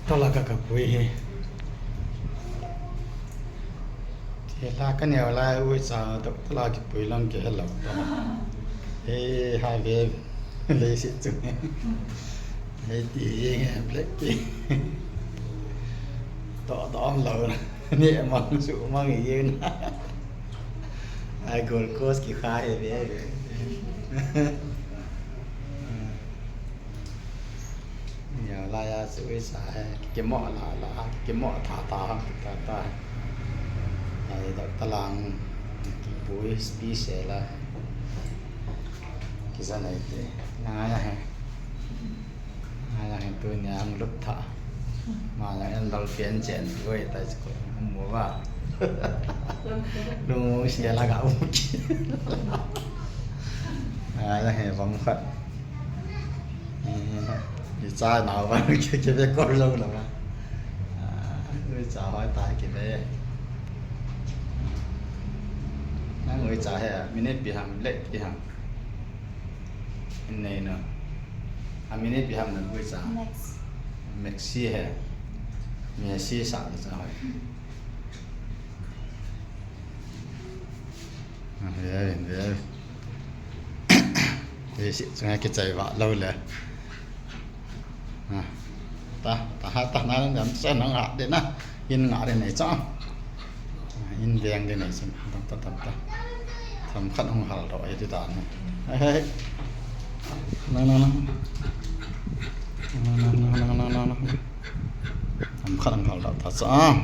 talaga kapoy he thế là cái nào là ui sao đó là cái bụi lăng cái lẩu đó ê hai về lấy xịt chung ê tí nghe black tí tỏ tỏ lẩu nè mong sự mong gì yên ai Gold Coast cái khai về nhiều là sự sai cái mỏ là cái mỏ thả ta này đó talang buổi special là cái này thì ngay là tôi nhà ăn lúc thả mà là ăn đầu tiên chén với tại chỗ mua vào luôn xe là gạo ngay là hệ vòng phật thì cha nào mà cái biết có lâu rồi mà người chào hỏi tại cái này người trả hè mình bị ham lệ bị ham này nữa mình bị ham là người trả Maxi hè Messi sao được rồi về thì chúng cái chạy vạ lâu rồi ta nói rằng sẽ nó ngã đến na in ngã đến này cho in đen đến này xem ta thầm khăn không hal rồi thì ta này nó thầm khăn không hal rồi ta sao